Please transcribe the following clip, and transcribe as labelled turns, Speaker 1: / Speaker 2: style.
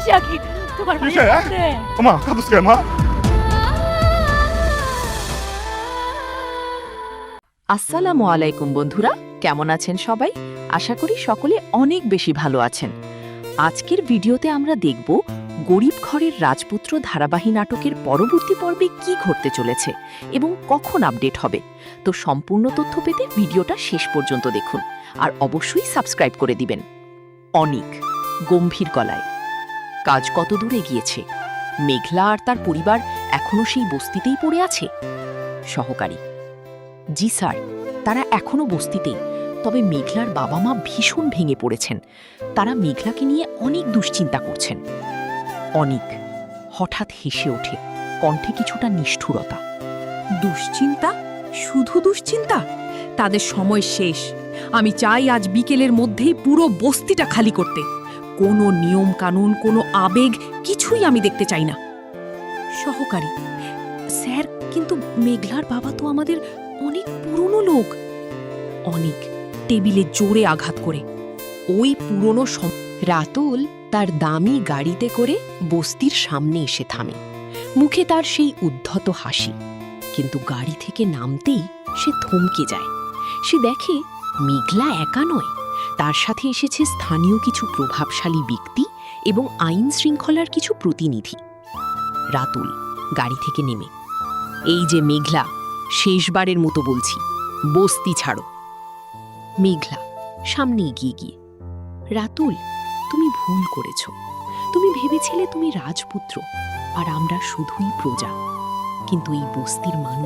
Speaker 1: বসে আছি তোমার বাড়ির
Speaker 2: কিসে?
Speaker 1: সামনে।
Speaker 2: ওমা কাঁদছ কে মা?
Speaker 3: আসসালামু আলাইকুম বন্ধুরা, কেমন আছেন সবাই? আশা করি সকলে অনেক বেশি ভালো আছেন। আজকের ভিডিওতে আমরা দেখব গরিব ঘরের রাজপুত্র ধারাবাহিক নাটকের পরবর্তী পর্বে কি ঘটতে চলেছে এবং কখন আপডেট হবে। তো সম্পূর্ণ তথ্য পেতে ভিডিওটা শেষ পর্যন্ত দেখুন আর অবশ্যই সাবস্ক্রাইব করে দিবেন। অনিক গম্ভীর গলায়, কাজ কত দূরে গিয়েছে? মেঘলা আর তার পরিবার এখনো সেই বস্তিতেই পড়ে আছে? সহকারী: জি স্যার, তারা এখনো বস্তিতেই, তবে মেঘলার বাবা মা ভীষণ ভেঙে পড়েছেন। তারা মেঘলাকে নিয়ে অনেক দুশ্চিন্তা করছেন। অনিক হঠাৎ হেসে ওঠে, কণ্ঠে কিছুটা নিষ্ঠুরতা।
Speaker 4: দুশ্চিন্তা? শুধু দুশ্চিন্তা? তাদের সময় শেষ। আমি চাই আজ বিকেলের মধ্যেই পুরো বস্তিটা খালি করতে। কোনো নিয়ম কানুন, কোনো আবেগ কিছুই আমি দেখতে চাই না। সহকারী: স্যার, কিন্তু মেঘলার বাবা তো আমাদের অনেক পুরনো লোক। অনেক টেবিলে জোরে আঘাত করে, ওই পুরনো
Speaker 3: রাতুল তার দামি গাড়িতে করে বস্তির সামনে এসে থামে। মুখে তার সেই উদ্ধত হাসি, কিন্তু গাড়ি থেকে নামতেই সে থমকে যায়। সে দেখে মেঘলা একা নয়, তার সাথে এসেছে স্থানীয় কিছু প্রভাবশালী ব্যক্তি এবং আইন শৃঙ্খলার কিছু প্রতিনিধি। রাতুল গাড়ি থেকে নেমে: এই যে মেঘলা, শেষবারের মতো বলছি, বস্তি ছাড়ো। মেঘলা সামনে এগিয়ে গিয়ে: রাতুল, তুমি ভুল করেছ। তুমি ভেবেছিলে তুমি রাজপুত্র আর আমরা শুধুই প্রজা, কিন্তু এই বস্তির মানুষ